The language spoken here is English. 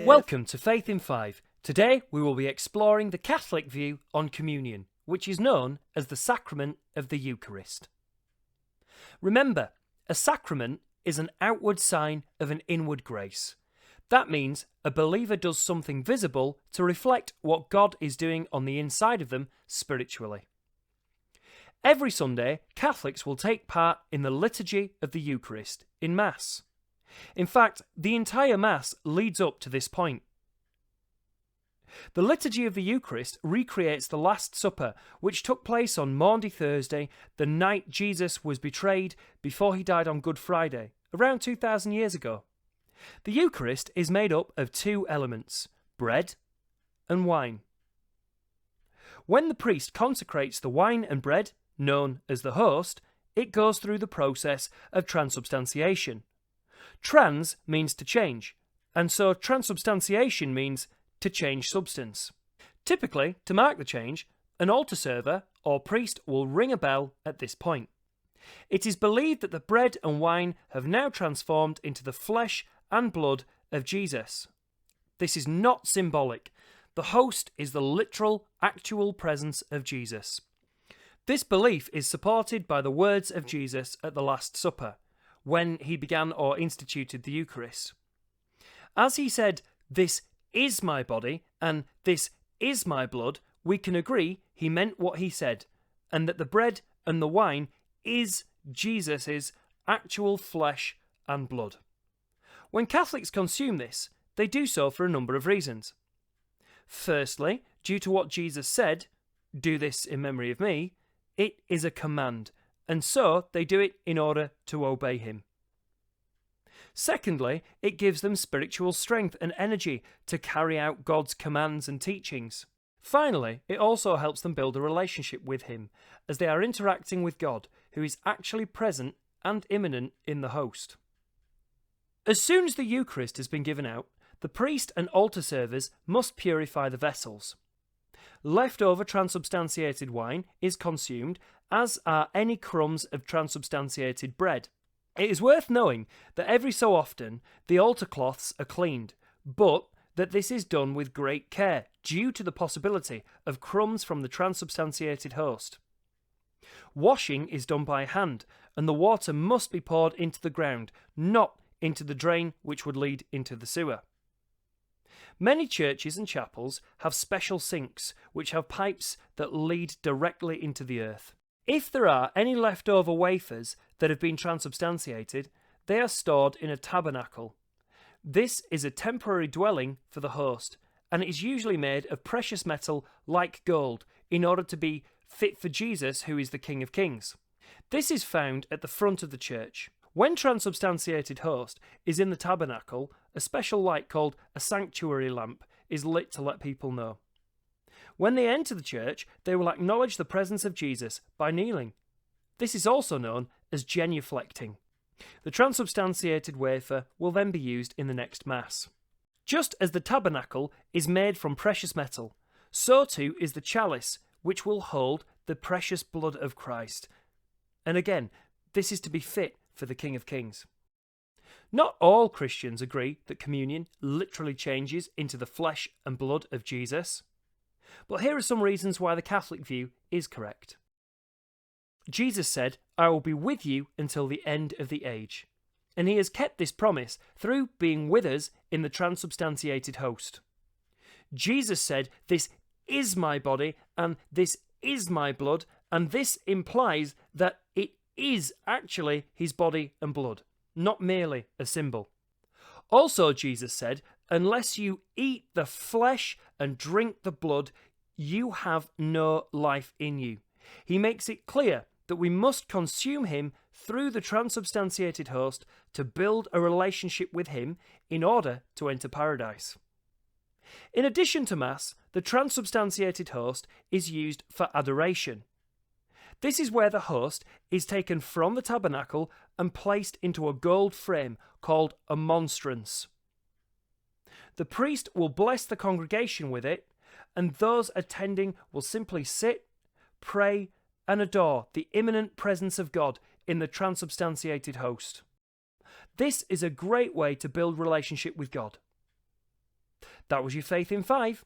Welcome to Faith in 5. Today we will be exploring the Catholic view on communion, which is known as the sacrament of the Eucharist. Remember, a sacrament is an outward sign of an inward grace. That means a believer does something visible to reflect what God is doing on the inside of them spiritually. Every Sunday, Catholics will take part in the liturgy of the Eucharist in Mass. In fact, the entire Mass leads up to this point. The liturgy of the Eucharist recreates the Last Supper, which took place on Maundy Thursday, the night Jesus was betrayed before he died on Good Friday, around 2,000 years ago. The Eucharist is made up of two elements, bread and wine. When the priest consecrates the wine and bread, known as the host, it goes through the process of transubstantiation. Trans means to change, and so transubstantiation means to change substance. Typically, to mark the change, an altar server or priest will ring a bell at this point. It is believed that the bread and wine have now transformed into the flesh and blood of Jesus. This is not symbolic. The host is the literal, actual presence of Jesus. This belief is supported by the words of Jesus at the Last Supper, when he began or instituted the Eucharist. As he said, "This is my body," and "This is my blood," we can agree he meant what he said, and that the bread and the wine is Jesus' actual flesh and blood. When Catholics consume this, they do so for a number of reasons. Firstly, due to what Jesus said, "Do this in memory of me," it is a command, and so they do it in order to obey him. Secondly, it gives them spiritual strength and energy to carry out God's commands and teachings. Finally, it also helps them build a relationship with him, as they are interacting with God, who is actually present and immanent in the host. As soon as the Eucharist has been given out, the priest and altar servers must purify the vessels. Leftover transubstantiated wine is consumed, as are any crumbs of transubstantiated bread. It is worth knowing that every so often the altar cloths are cleaned, but that this is done with great care due to the possibility of crumbs from the transubstantiated host. Washing is done by hand, and the water must be poured into the ground, not into the drain which would lead into the sewer. Many churches and chapels have special sinks which have pipes that lead directly into the earth. If there are any leftover wafers that have been transubstantiated, they are stored in a tabernacle. This is a temporary dwelling for the host, and it is usually made of precious metal like gold in order to be fit for Jesus, who is the King of Kings. This is found at the front of the church. When transubstantiated host is in the tabernacle, a special light called a sanctuary lamp is lit to let people know. When they enter the church, they will acknowledge the presence of Jesus by kneeling. This is also known as genuflecting. The transubstantiated wafer will then be used in the next Mass. Just as the tabernacle is made from precious metal, so too is the chalice, which will hold the precious blood of Christ. And again, this is to be fit for the King of Kings. Not all Christians agree that communion literally changes into the flesh and blood of Jesus. But here are some reasons why the Catholic view is correct. Jesus said, "I will be with you until the end of the age." And he has kept this promise through being with us in the transubstantiated host. Jesus said, "This is my body and this is my blood," and this implies that it is actually his body and blood, not merely a symbol. Also, Jesus said, "Unless you eat the flesh and drink the blood, you have no life in you." He makes it clear that we must consume him through the transubstantiated host to build a relationship with him in order to enter paradise. In addition to Mass, the transubstantiated host is used for adoration. This is where the host is taken from the tabernacle and placed into a gold frame called a monstrance. The priest will bless the congregation with it, and those attending will simply sit, pray, and adore the immanent presence of God in the transubstantiated host. This is a great way to build relationship with God. That was your Faith in 5.